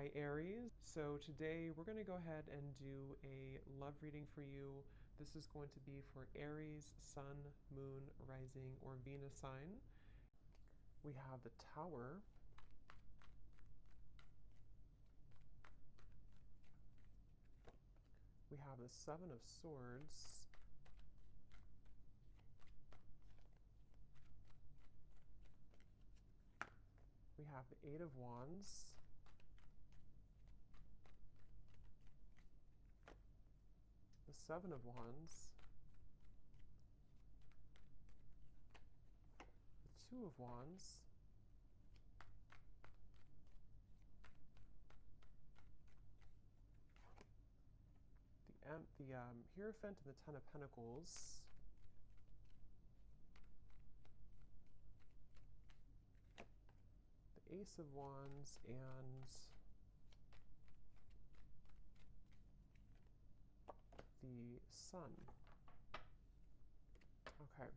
Hi Aries. So today we're going to go ahead and do a love reading for you. This is going to be for Aries, Sun, Moon, Rising, or Venus sign. We have the Tower. We have the Seven of Swords. We have the Eight of Wands. The Seven of Wands. The Two of Wands. The Hierophant and the Ten of Pentacles. The Ace of Wands and the Sun. Okay.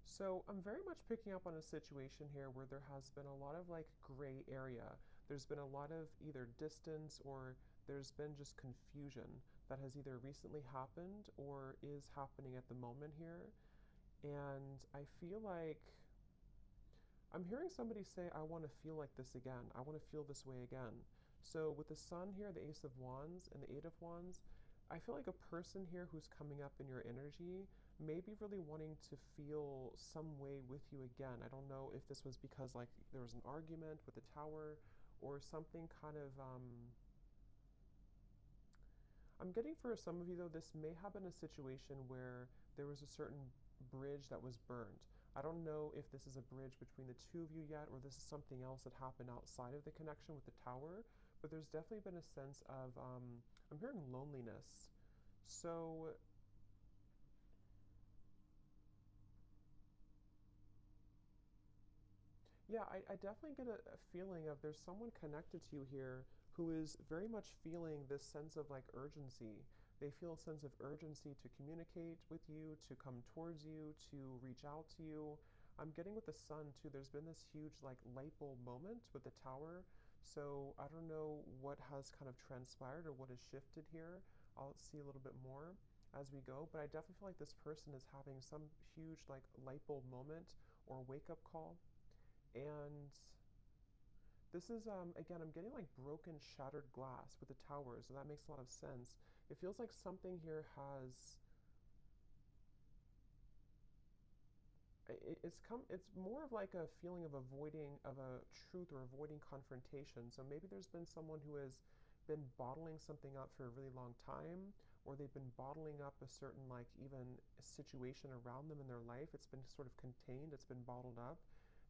So I'm very much picking up on a situation here where there has been a lot of like gray area. There's been a lot of either distance or there's been just confusion that has either recently happened or is happening at the moment here. And I feel like I'm hearing somebody say, I want to feel like this again. I want to feel this way again. So with the Sun here, the Ace of Wands, and the Eight of Wands, I feel like a person here who's coming up in your energy may be really wanting to feel some way with you again. I don't know if this was because like there was an argument with the Tower or something kind of I'm getting for some of you, though, this may have been a situation where there was a certain bridge that was burned. I don't know if this is a bridge between the two of you yet, or this is something else that happened outside of the connection with the Tower, but there's definitely been a sense of, I'm hearing loneliness. So, yeah, I definitely get a feeling of there's someone connected to you here who is very much feeling this sense of like urgency. They feel a sense of urgency to communicate with you, to come towards you, to reach out to you. I'm getting with the Sun too. There's been this huge like light bulb moment with the Tower. So I don't know what has kind of transpired or what has shifted here. I'll see a little bit more as we go, but I definitely feel like this person is having some huge like light bulb moment or wake up call. And this is, again, I'm getting like broken, shattered glass with the Tower, so that makes a lot of sense. It feels like something here has, it's more of like a feeling of avoiding, of a truth or avoiding confrontation. So maybe there's been someone who has been bottling something up for a really long time, or they've been bottling up a certain, like, even a situation around them in their life. It's been sort of contained, it's been bottled up.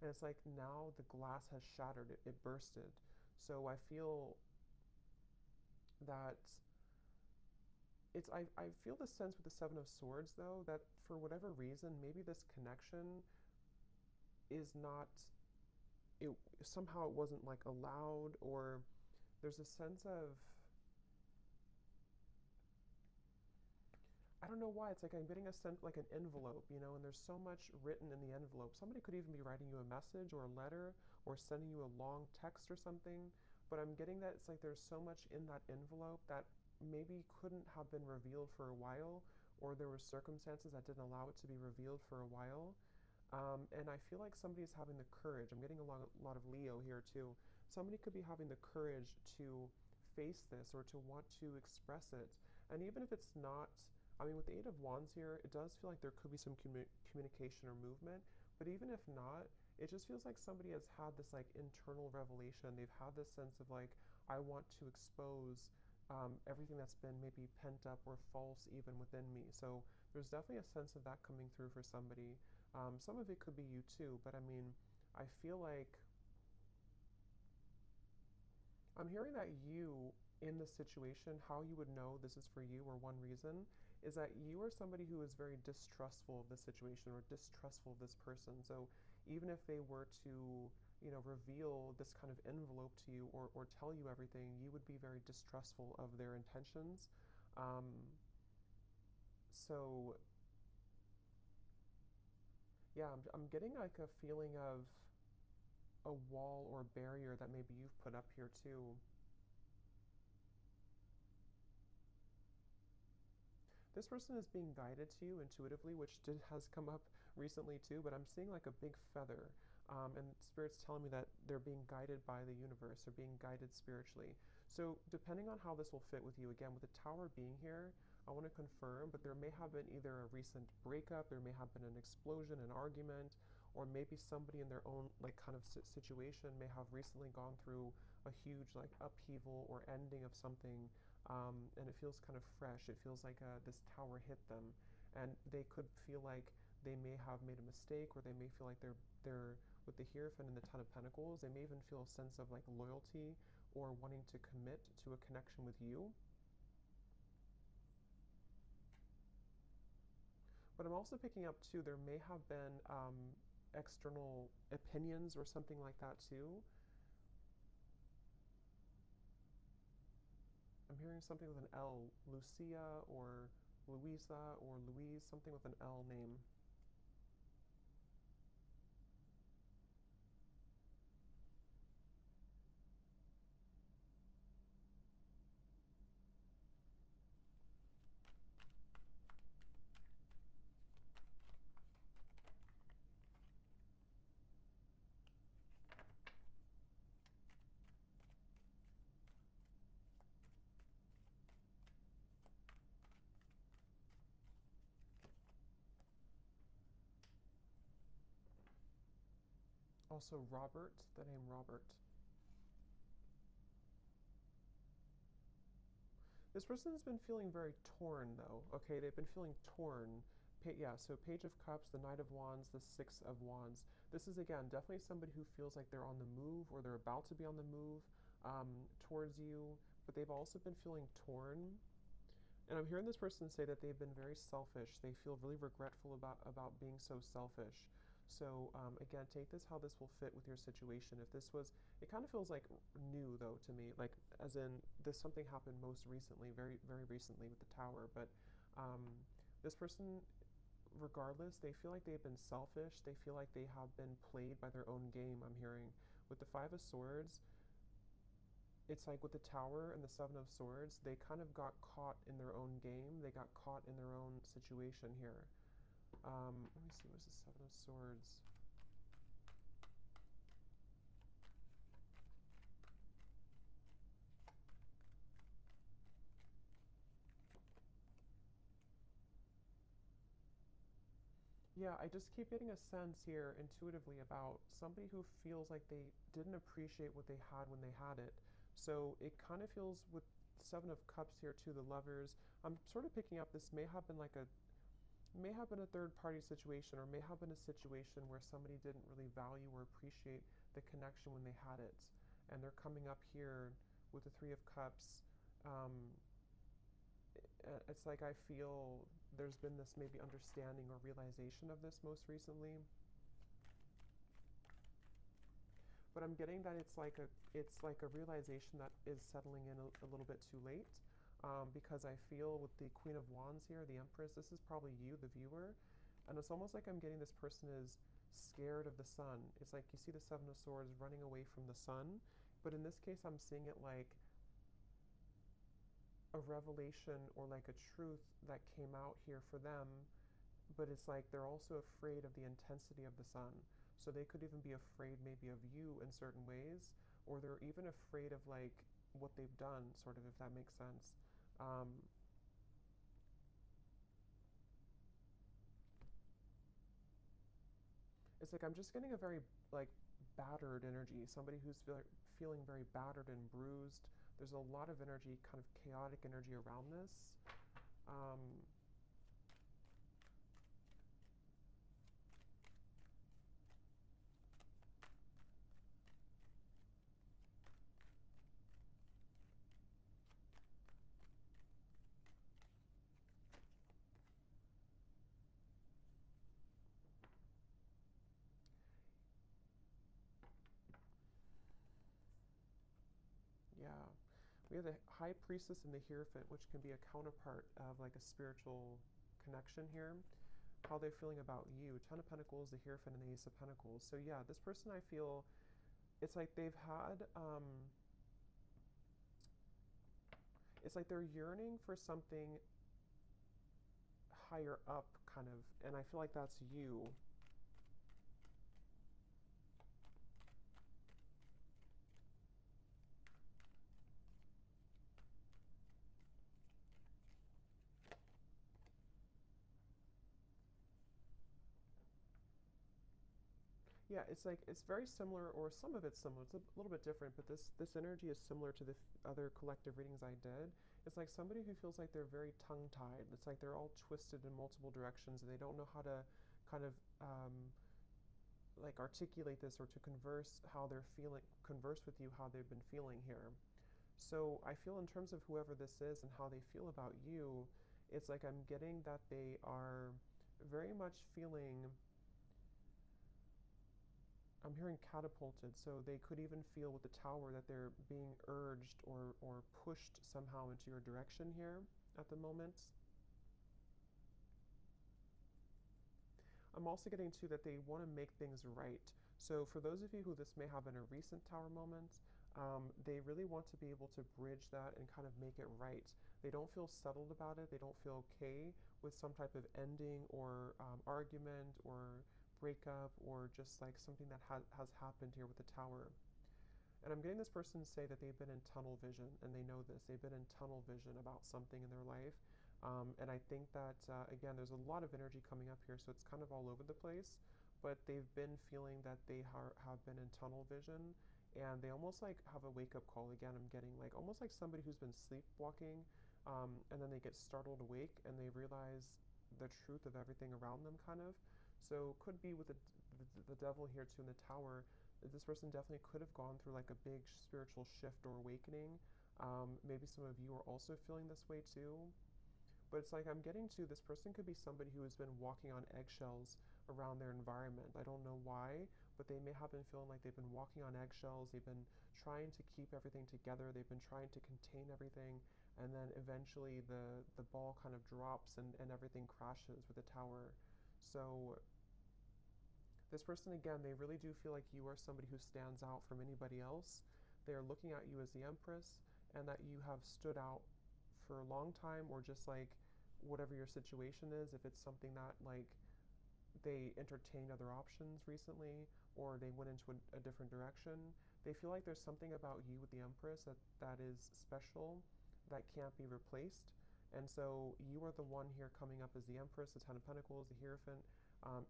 And it's like now the glass has shattered, it bursted. So I feel that I feel the sense with the Seven of Swords, though, that for whatever reason, maybe this connection is not, it somehow it wasn't like allowed, or there's a sense of, I don't know why. It's like I'm getting a sense like an envelope, and there's so much written in the envelope. Somebody could even be writing you a message or a letter or sending you a long text or something. But I'm getting that it's like there's so much in that envelope that maybe couldn't have been revealed for a while, or there were circumstances that didn't allow it to be revealed for a while. And I feel like somebody is having the courage. I'm getting a lot of Leo here too. Somebody could be having the courage to face this or to want to express it. And even if it's not, I mean, with the Eight of Wands here, it does feel like there could be some communication or movement. But even if not, it just feels like somebody has had this like internal revelation. They've had this sense of like, I want to expose everything that's been maybe pent up or false even within me. So there's definitely a sense of that coming through for somebody. Some of it could be you too, but I mean, I feel like I'm hearing that you, in this situation, how you would know this is for you, or one reason, is that you are somebody who is very distrustful of this situation or distrustful of this person. So even if they were to, reveal this kind of envelope to you or tell you everything, you would be very distrustful of their intentions. Um, so Yeah, I'm getting like a feeling of a wall or barrier that maybe you've put up here too. This person is being guided to you intuitively, which has come up recently too, but I'm seeing like a big feather. And Spirit's telling me that they're being guided by the universe, they're being guided spiritually. So, depending on how this will fit with you, again, with the tower being here, I want to confirm, but there may have been either a recent breakup, there may have been an explosion, an argument, or maybe somebody in their own like kind of situation may have recently gone through a huge like upheaval or ending of something, and it feels kind of fresh. It feels like this tower hit them, and they could feel like they may have made a mistake, or they may feel like they're with the Hierophant and the Ten of Pentacles. They may even feel a sense of like loyalty or wanting to commit to a connection with you. But I'm also picking up too. There may have been external opinions or something like that too. I'm hearing something with an L, Lucia or Louisa or Louise, something with an L name. Also, Robert, the name Robert. This person has been feeling very torn, though. Okay, they've been feeling torn. Yeah, so Page of Cups, the Knight of Wands, the Six of Wands. This is, again, definitely somebody who feels like they're on the move or they're about to be on the move towards you, but they've also been feeling torn. And I'm hearing this person say that they've been very selfish. They feel really regretful about being so selfish. So again, take this how this will fit with your situation. If this was, it kind of feels like new though to me, like as in this something happened most recently, very very recently with the tower. But um, this person, regardless, they feel like they've been selfish. They feel like they have been played by their own game. I'm hearing with the Five of Swords, it's like with the Tower and the Seven of Swords, they kind of got caught in their own game. They got caught in their own situation here. Let me see, what's the Seven of Swords? Yeah, I just keep getting a sense here intuitively about somebody who feels like they didn't appreciate what they had when they had it. So it kind of feels with Seven of Cups here too, the lovers. I'm sort of picking up this may have been a third party situation, or may have been a situation where somebody didn't really value or appreciate the connection when they had it. And they're coming up here with the Three of Cups. Um, it's like I feel there's been this maybe understanding or realization of this most recently. But I'm getting that it's like a realization that is settling in a little bit too late, because I feel with the Queen of Wands here, the Empress, this is probably you, the viewer, and it's almost like I'm getting this person is scared of the sun. It's like you see the Seven of Swords running away from the sun, but in this case, I'm seeing it like a revelation or like a truth that came out here for them, but it's like they're also afraid of the intensity of the sun. So they could even be afraid maybe of you in certain ways, or they're even afraid of like what they've done, sort of, if that makes sense. Um, it's like I'm just getting a very like battered energy, somebody who's feeling very battered and bruised. There's a lot of energy, kind of chaotic energy around this. Um, yeah. We have the High Priestess and the Hierophant, which can be a counterpart of like a spiritual connection here. how they're feeling about you. Ten of Pentacles, the Hierophant, and the Ace of Pentacles. So yeah, this person, I feel it's like they've had it's like they're yearning for something higher up, kind of, and I feel like that's you. Yeah, it's like it's very similar, or some of it's similar. It's a little bit different, but this energy is similar to the other collective readings I did. It's like somebody who feels like they're very tongue-tied. It's like they're all twisted in multiple directions, and they don't know how to kind of like articulate this or to converse with you how they've been feeling here. So I feel in terms of whoever this is and how they feel about you, it's like I'm getting that they are very much feeling. I'm hearing catapulted, so they could even feel with the Tower that they're being urged or pushed somehow into your direction here at the moment. I'm also getting to that they want to make things right. So for those of you who this may have been a recent Tower moment, they really want to be able to bridge that and kind of make it right. They don't feel settled about it. They don't feel okay with some type of ending or argument or breakup or just like something that has happened here with the Tower. And I'm getting this person to say that they've been in tunnel vision, and they know this. They've been in tunnel vision about something in their life. And I think that, again, there's a lot of energy coming up here, so it's kind of all over the place. But they've been feeling that they have been in tunnel vision, and they almost like have a wake up call. Again, I'm getting like almost like somebody who's been sleepwalking, and then they get startled awake and they realize the truth of everything around them, kind of. So, could be with the devil here too in the Tower. This person definitely could have gone through like a big spiritual shift or awakening. Maybe some of you are also feeling this way too. But it's like I'm getting to this person could be somebody who has been walking on eggshells around their environment. I don't know why, but they may have been feeling like they've been walking on eggshells. They've been trying to keep everything together. They've been trying to contain everything. And then eventually the ball kind of drops and everything crashes with the Tower. So this person, again, they really do feel like you are somebody who stands out from anybody else. They are looking at you as the Empress, and that you have stood out for a long time, or just like whatever your situation is. If it's something that like they entertained other options recently, or they went into a different direction, they feel like there's something about you with the Empress that is special, that can't be replaced. And so you are the one here coming up as the Empress, the Ten of Pentacles, the Hierophant.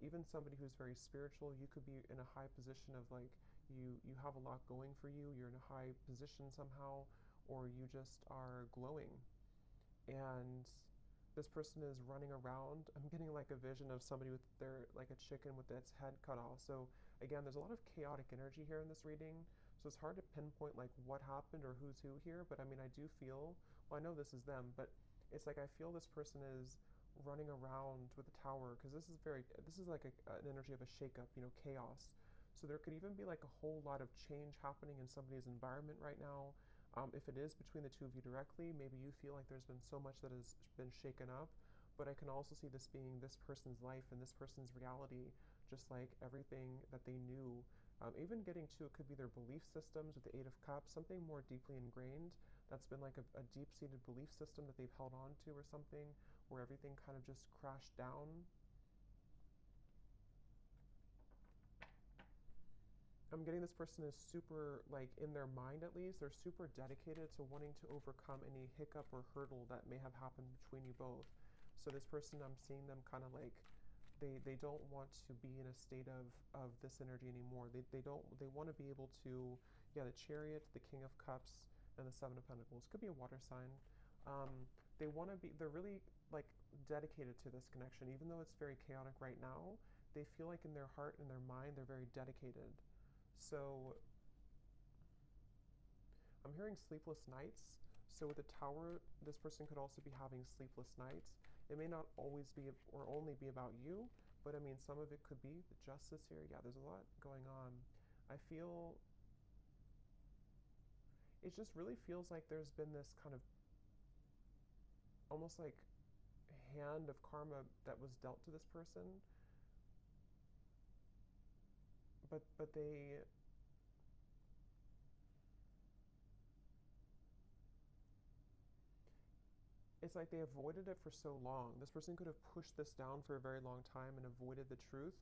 Even somebody who's very spiritual, you could be in a high position of like you have a lot going for you. You're in a high position somehow, or you just are glowing. And this person is running around. I'm getting like a vision of somebody with their like a chicken with its head cut off. So again, there's a lot of chaotic energy here in this reading. So it's hard to pinpoint like what happened or who's who here. But I mean, I do feel, well, I know this is them, but it's like I feel this person is running around with the Tower, because this is like an energy of a shakeup, chaos. So there could even be like a whole lot of change happening in somebody's environment right now. If it is between the two of you directly, maybe you feel like there's been so much that has been shaken up. But I can also see this being this person's life and this person's reality, just like everything that they knew. Even getting to it could be their belief systems with the Eight of Cups, something more deeply ingrained that's been like a deep-seated belief system that they've held on to, or something where everything kind of just crashed down. I'm getting this person is super, like in their mind at least, they're super dedicated to wanting to overcome any hiccup or hurdle that may have happened between you both. So this person, I'm seeing them kind of like, they don't want to be in a state of this energy anymore. They want to be able to, yeah, the Chariot, the King of Cups, and the Seven of Pentacles. Could be a water sign. They're really like dedicated to this connection. Even though it's very chaotic right now, they feel like in their heart and their mind, they're very dedicated. So I'm hearing sleepless nights. So with the Tower, this person could also be having sleepless nights. It may not always be or only be about you, but I mean, some of it could be the Justice here. Yeah, there's a lot going on. I feel it just really feels like there's been this kind of almost like hand of karma that was dealt to this person, but they, it's like they avoided it for so long. This person could have pushed this down for a very long time and avoided the truth.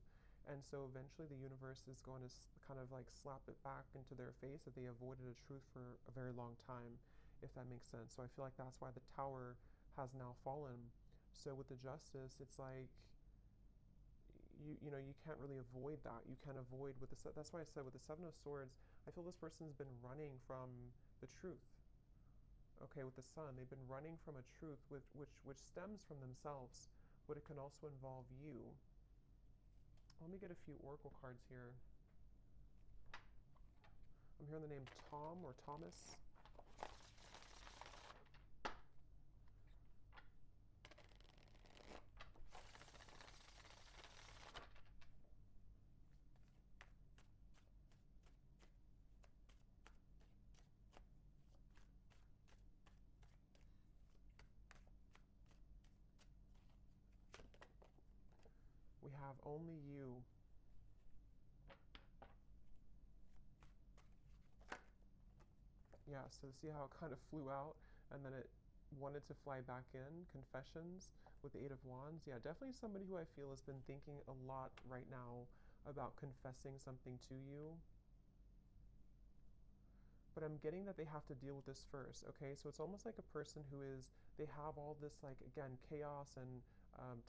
And so eventually the universe is going to kind of like slap it back into their face that they avoided a truth for a very long time, if that makes sense. So I feel like that's why the tower has now fallen. So with the justice, it's like you know you can't really avoid that. You can't avoid with the that's why I said with the Seven of Swords, I feel this person's been running from the truth. Okay, with the Sun, they've been running from a truth which stems from themselves, but it can also involve you. Let me get a few oracle cards here. I'm hearing the name Tom or Thomas. We have only you. Yeah, so see how it kind of flew out and then it wanted to fly back in. Confessions with the Eight of Wands. Yeah, definitely somebody who I feel has been thinking a lot right now about confessing something to you. But I'm getting that they have to deal with this first, okay? So it's almost like a person who is, they have all this, like, again, chaos and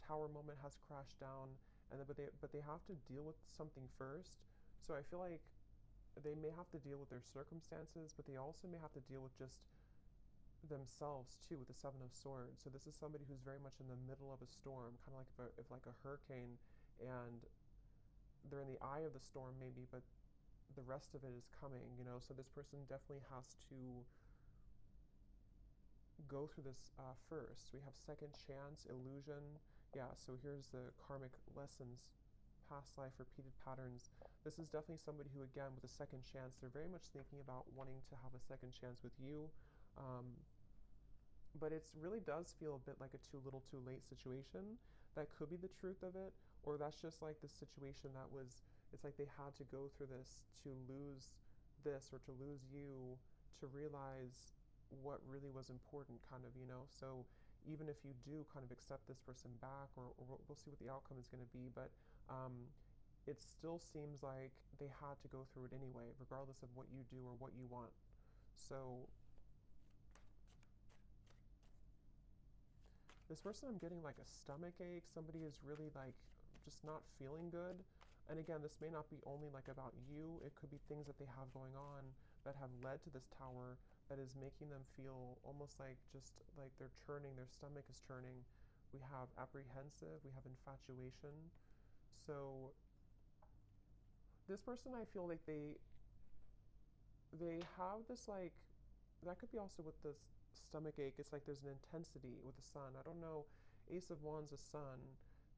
tower moment has crashed down, and then, but they have to deal with something first. So I feel like they may have to deal with their circumstances, but they also may have to deal with just themselves too with the Seven of Swords. So this is somebody who's very much in the middle of a storm, kind of like if like a hurricane, and they're in the eye of the storm maybe, but the rest of it is coming, you know. So this person definitely has to go through this first. We have second chance, illusion. Yeah, so here's the karmic lessons, past life, repeated patterns. This is definitely somebody who, again, with a second chance, they're very much thinking about wanting to have a second chance with you. But it really does feel a bit like a too little too late situation. That could be the truth of it, or that's just like the situation that was, it's like they had to go through this to lose this or to lose you to realize what really was important, kind of, you know. So even if you do kind of accept this person back, or we'll see what the outcome is going to be, but it still seems like they had to go through it anyway, regardless of what you do or what you want. So this person, I'm getting like a stomach ache. Somebody is really like just not feeling good. And again, this may not be only like about you. It could be things that they have going on that have led to this tower that is making them feel almost like just like they're churning, their stomach is churning. We have apprehensive, we have infatuation. So this person, I feel like they have this like, that could be also with this stomach ache. It's like there's an intensity with the Sun. I don't know, Ace of Wands, the Sun.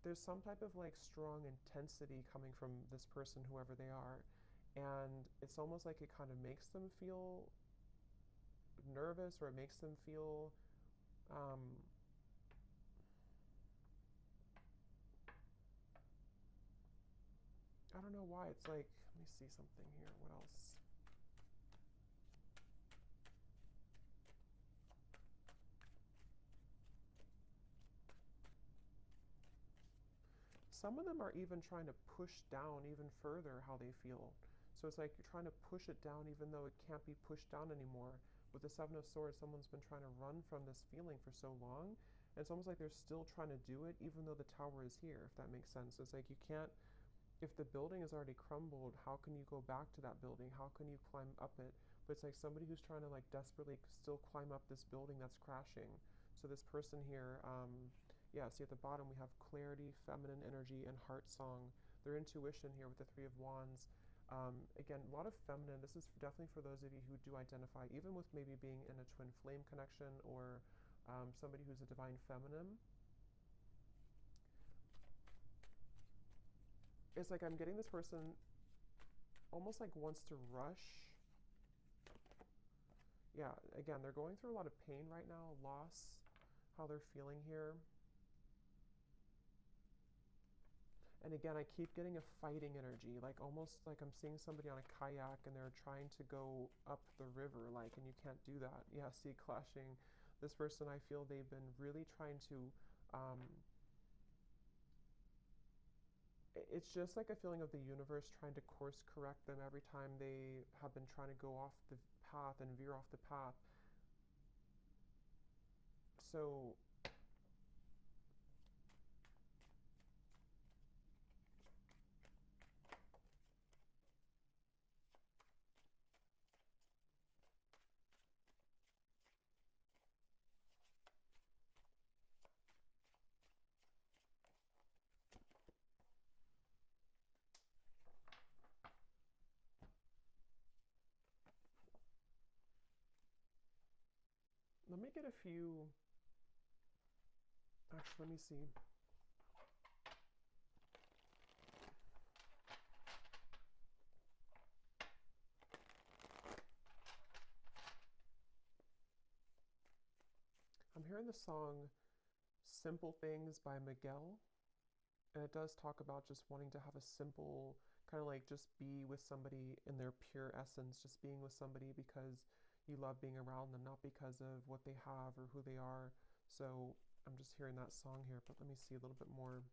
There's some type of like strong intensity coming from this person, whoever they are. And it's almost like it kind of makes them feel nervous, or it makes them feel I don't know why. It's like, let me see something here. What else? Some of them are even trying to push down even further how they feel. So it's like you're trying to push it down even though it can't be pushed down anymore. With the Seven of Swords, someone's been trying to run from this feeling for so long. And it's almost like they're still trying to do it even though the tower is here, if that makes sense. So it's like you can't, if the building is already crumbled, how can you go back to that building? How can you climb up it? But it's like somebody who's trying to like desperately still climb up this building that's crashing. So this person here, yeah, see at the bottom we have clarity, feminine energy, and heart song. Their intuition here with the Three of Wands. Again, a lot of feminine. This is definitely for those of you who do identify, even with maybe being in a twin flame connection, or somebody who's a divine feminine. It's like I'm getting this person almost like wants to rush. Yeah, again, they're going through a lot of pain right now, loss, how they're feeling here. And again, I keep getting a fighting energy, like almost like I'm seeing somebody on a kayak and they're trying to go up the river, like, and you can't do that. Yeah, see, clashing. This person, I feel they've been really trying to, um, it's just like a feeling of the universe trying to course correct them every time they have been trying to go off the path and veer off the path. So let me get a few, actually, let me see. I'm hearing the song Simple Things by Miguel. And it does talk about just wanting to have a simple, kind of like just be with somebody in their pure essence, just being with somebody because you love being around them, not because of what they have or who they are. So I'm just hearing that song here, but let me see a little bit more.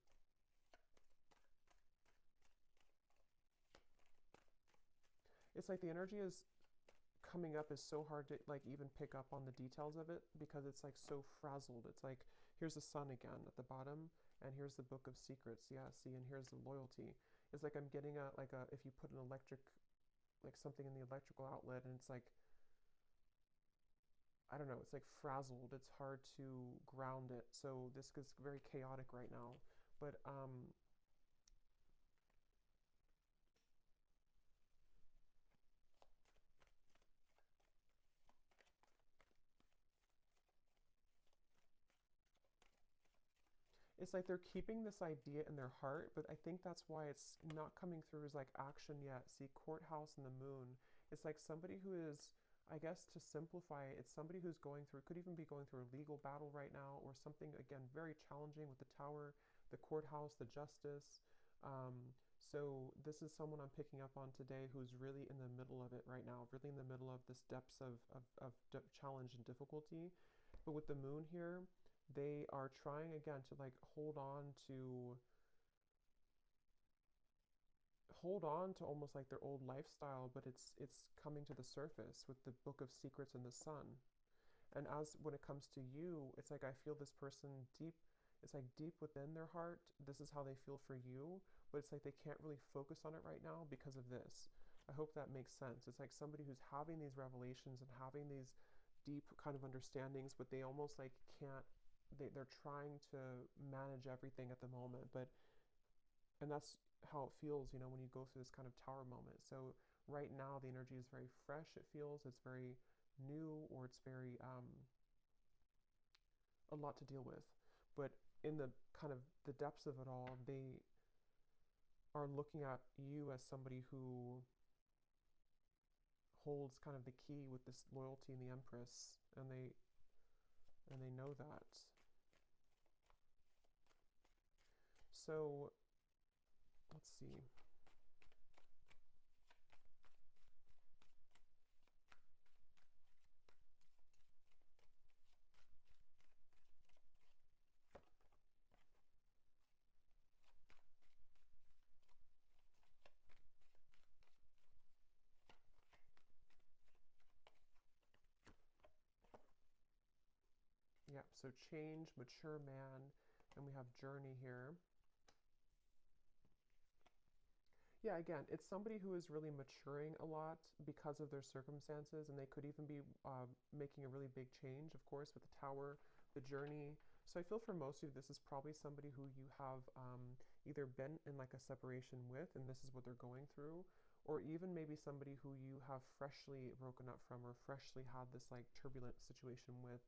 It's like the energy is coming up is so hard to like even pick up on the details of it because it's like so frazzled. It's like here's the sun again at the bottom, and here's the book of secrets. Yeah, see, and here's the loyalty. It's like I'm getting a like a if you put an electric like something in the electrical outlet, and it's like I don't know, it's like frazzled. It's hard to ground it. So this is very chaotic right now. But it's like they're keeping this idea in their heart, but I think that's why it's not coming through as like action yet. See, courthouse and the moon. It's like somebody who is, I guess to simplify it, it's somebody who's going through, could even be going through a legal battle right now or something, again, very challenging with the tower, the courthouse, the justice. So this is someone I'm picking up on today who's really in the middle of it right now, really in the middle of this depths of challenge and difficulty. But with the moon here, they are trying again to like hold on to almost like their old lifestyle, but it's coming to the surface with the book of secrets and the sun. And as when it comes to you, it's like I feel this person deep, it's like deep within their heart, this is how they feel for you, but it's like they can't really focus on it right now because of this. I hope that makes sense. It's like somebody who's having these revelations and having these deep kind of understandings, but they almost like can't, they're trying to manage everything at the moment. But and that's how it feels, you know, when you go through this kind of tower moment. So right now the energy is very fresh. It feels it's very new, or it's very a lot to deal with. But in the kind of the depths of it all, they are looking at you as somebody who holds kind of the key with this loyalty in the Empress, and they know that. So let's see. Yeah, so change, mature man, and we have journey here. Yeah, again, it's somebody who is really maturing a lot because of their circumstances, and they could even be making a really big change, of course, with the tower, the journey. So I feel for most of you, this is probably somebody who you have either been in like a separation with, and this is what they're going through, or even maybe somebody who you have freshly broken up from or freshly had this like turbulent situation with,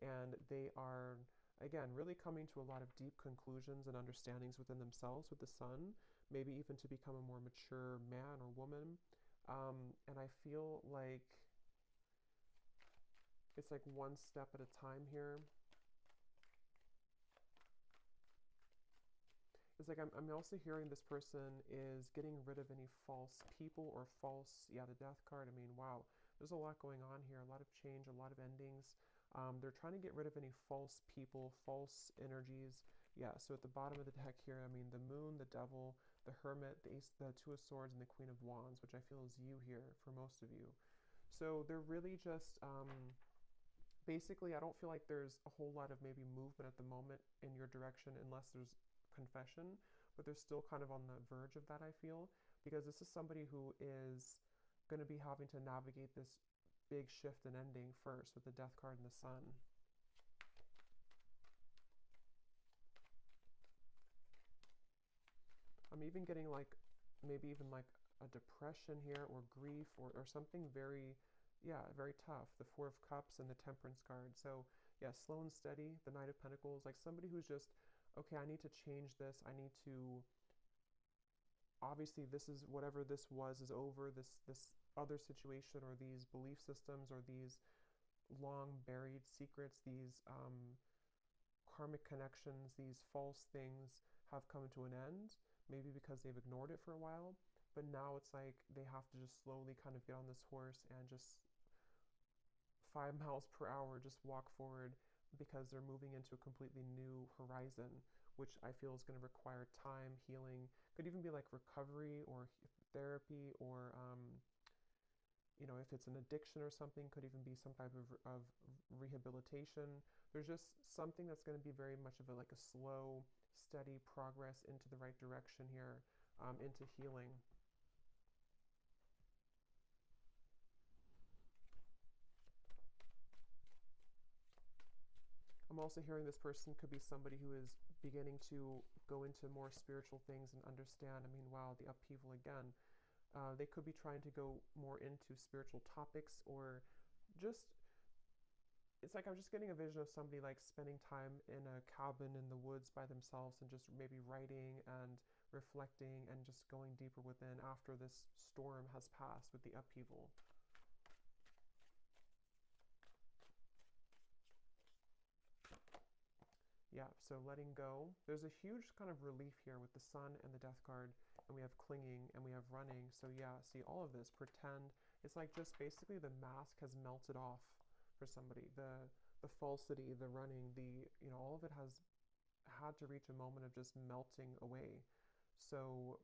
and they are, again, really coming to a lot of deep conclusions and understandings within themselves with the sun, maybe even to become a more mature man or woman. And I feel like it's like one step at a time here. it's like I'm also hearing this person is getting rid of any false people or false, yeah, the death card. I mean, wow, there's a lot going on here, a lot of change, a lot of endings. They're trying to get rid of any false people, false energies. Yeah, so at the bottom of the deck here, I mean, the moon, the devil, the hermit, the ace, the two of swords, and the queen of wands, which I feel is you here for most of you. So they're really just basically, I don't feel like there's a whole lot of maybe movement at the moment in your direction unless there's confession, but they're still kind of on the verge of that, I feel, because this is somebody who is going to be having to navigate this big shift and ending first with the death card and the sun. I'm even getting like maybe even like a depression here or grief or something very, yeah, very tough. The Four of Cups and the Temperance card. So yeah, slow and steady, the Knight of Pentacles, like somebody who's just, okay, I need to change this. I need to, obviously this is, whatever this was is over. This other situation or these belief systems or these long buried secrets, these karmic connections, these false things have come to an end, maybe because they've ignored it for a while, but now it's like they have to just slowly kind of get on this horse and just 5 miles per hour just walk forward because they're moving into a completely new horizon, which I feel is going to require time, healing, could even be like recovery or therapy or if it's an addiction or something, could even be some type of rehabilitation. There's just something that's going to be very much of like a slow, steady progress into the right direction here, into healing. I'm also hearing this person could be somebody who is beginning to go into more spiritual things and understand. I mean, wow, the upheaval again. They could be trying to go more into spiritual topics or just, it's like I'm just getting a vision of somebody like spending time in a cabin in the woods by themselves and just maybe writing and reflecting and just going deeper within after this storm has passed with the upheaval. Yeah, so letting go. There's a huge kind of relief here with the sun and the death card, and we have clinging and we have running. So yeah, see all of this, pretend. It's like just basically the mask has melted off for somebody. The falsity, the running, all of it has had to reach a moment of just melting away. So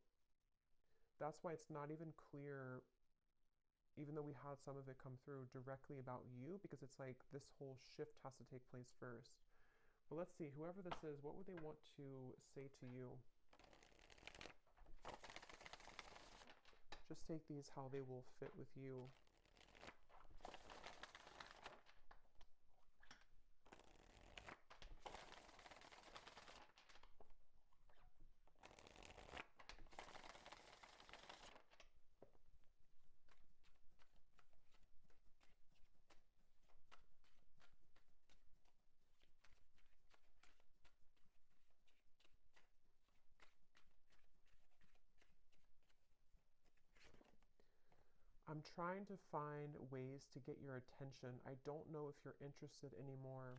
that's why it's not even clear, even though we had some of it come through directly about you, because it's like this whole shift has to take place first. But let's see, whoever this is, what would they want to say to you? Just take these how they will fit with you. I'm trying to find ways to get your attention. I don't know if you're interested anymore.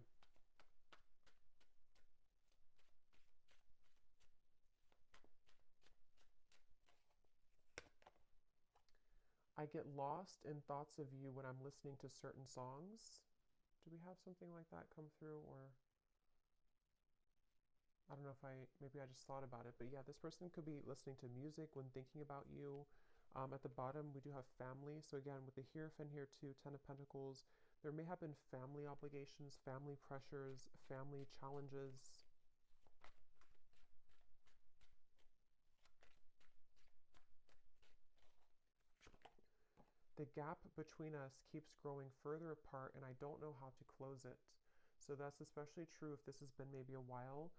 I get lost in thoughts of you when I'm listening to certain songs. Do we have something like that come through? Or I don't know if maybe I just thought about it, but yeah, this person could be listening to music when thinking about you. At the bottom, we do have family. So again, with the Hierophant here too, Ten of Pentacles, there may have been family obligations, family pressures, family challenges. The gap between us keeps growing further apart and I don't know how to close it. So that's especially true if this has been maybe a while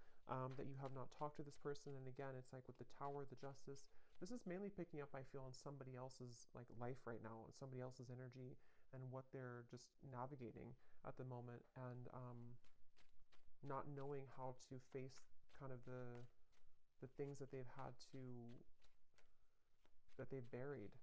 that you have not talked to this person. And again, it's like with the Tower, the Justice, this is mainly picking up, I feel, on somebody else's like life right now, and somebody else's energy and what they're just navigating at the moment, and not knowing how to face kind of the things that they've had to, that they've buried.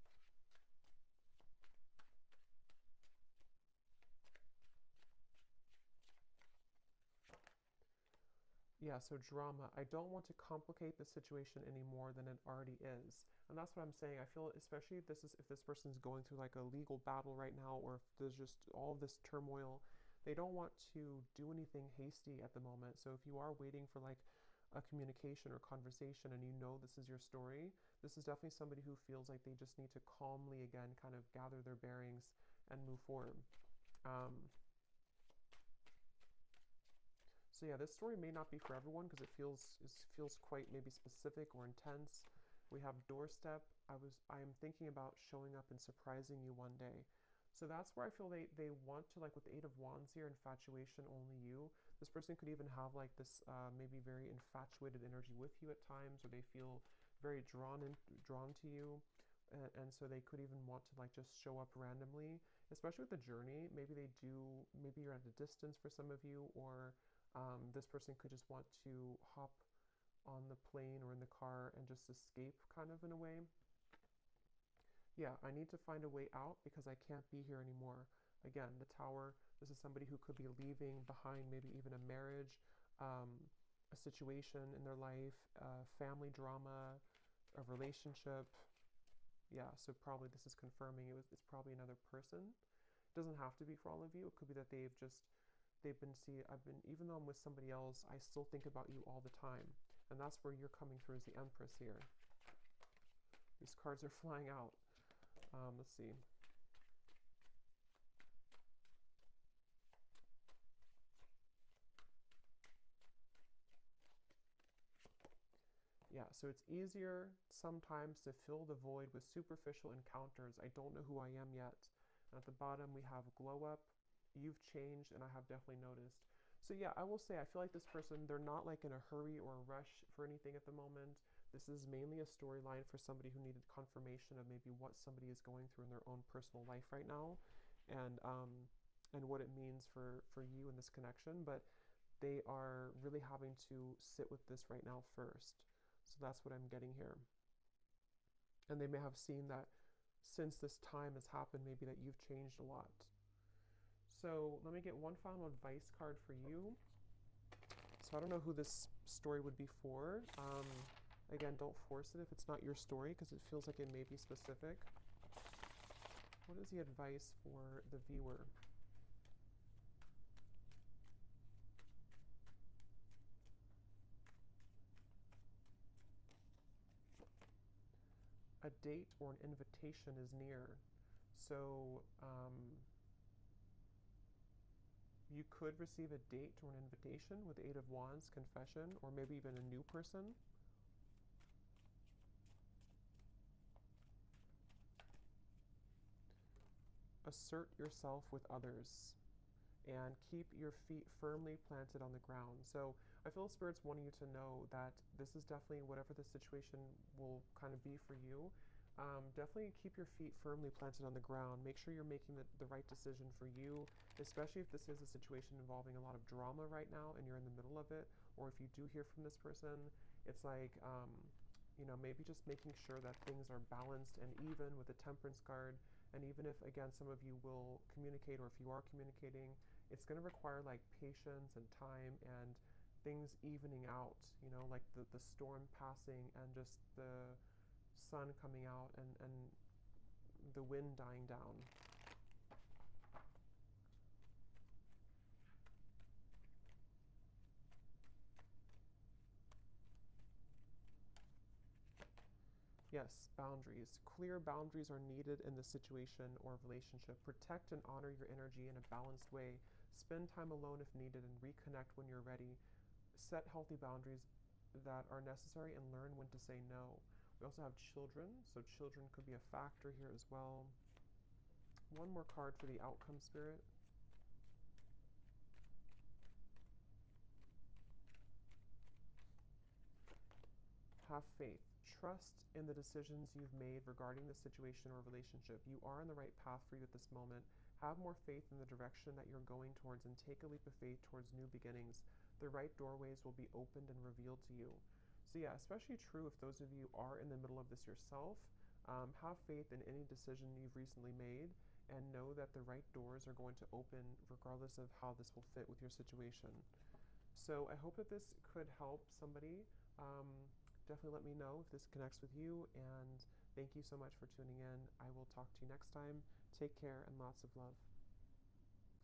Yeah, so drama. I don't want to complicate the situation any more than it already is. And that's what I'm saying. I feel especially if this person's going through like a legal battle right now, or if there's just all of this turmoil, they don't want to do anything hasty at the moment. So if you are waiting for like a communication or conversation and you know this is your story, this is definitely somebody who feels like they just need to calmly again kind of gather their bearings and move forward. Um, So yeah, this story may not be for everyone because it feels quite maybe specific or intense. We have doorstep. I am thinking about showing up and surprising you one day. So that's where I feel they want to, like with the Eight of Wands here, infatuation, only you. This person could even have like this maybe very infatuated energy with you at times, or they feel very drawn to you. And so they could even want to like just show up randomly, especially with the journey. Maybe they do, maybe you're at a distance for some of you, or this person could just want to hop on the plane or in the car and just escape kind of in a way. Yeah, I need to find a way out because I can't be here anymore. Again, the Tower, this is somebody who could be leaving behind maybe even a marriage, um, a situation in their life, family drama, a relationship. Yeah, so probably this is confirming it's probably another person. It doesn't have to be for all of you. It could be that they've been I've been, even though I'm with somebody else, I still think about you all the time. And that's where you're coming through as the Empress here. These cards are flying out. Let's see. Yeah, so it's easier sometimes to fill the void with superficial encounters. I don't know who I am yet. And at the bottom, we have glow up. You've changed, and I have definitely noticed. So yeah, I will say I feel like this person, they're not like in a hurry or a rush for anything at the moment. This is mainly a storyline for somebody who needed confirmation of maybe what somebody is going through in their own personal life right now, and what it means for you in this connection. But they are really having to sit with this right now first. So that's what I'm getting here. And they may have seen that since this time has happened, maybe that you've changed a lot. So let me get one final advice card for you. So I don't know who this story would be for. Again, don't force it if it's not your story because it feels like it may be specific. What is the advice for the viewer? A date or an invitation is near. So you could receive a date or an invitation with the Eight of Wands, confession, or maybe even a new person. Assert yourself with others and keep your feet firmly planted on the ground. So I feel Spirit's wanting you to know that this is definitely whatever the situation will kind of be for you. Definitely keep your feet firmly planted on the ground. Make sure you're making the right decision for you, especially if this is a situation involving a lot of drama right now and you're in the middle of it, or if you do hear from this person, it's like, maybe just making sure that things are balanced and even with the Temperance card. And even if, again, some of you will communicate, or if you are communicating, it's going to require like patience and time and things evening out, like the storm passing and just the sun coming out and the wind dying down. Yes, boundaries. Clear boundaries are needed in this situation or relationship. Protect and honor your energy in a balanced way. Spend time alone if needed and reconnect when you're ready. Set healthy boundaries that are necessary and learn when to say no. We also have children, so children could be a factor here as well. One more card for the outcome, Spirit. Have faith. Trust in the decisions you've made regarding the situation or relationship. You are on the right path for you at this moment. Have more faith in the direction that you're going towards and take a leap of faith towards new beginnings. The right doorways will be opened and revealed to you. So yeah, especially true if those of you are in the middle of this yourself. Have faith in any decision you've recently made and know that the right doors are going to open regardless of how this will fit with your situation. So I hope that this could help somebody. Definitely let me know if this connects with you, and thank you so much for tuning in. I will talk to you next time. Take care and lots of love.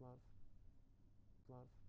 Love. Love.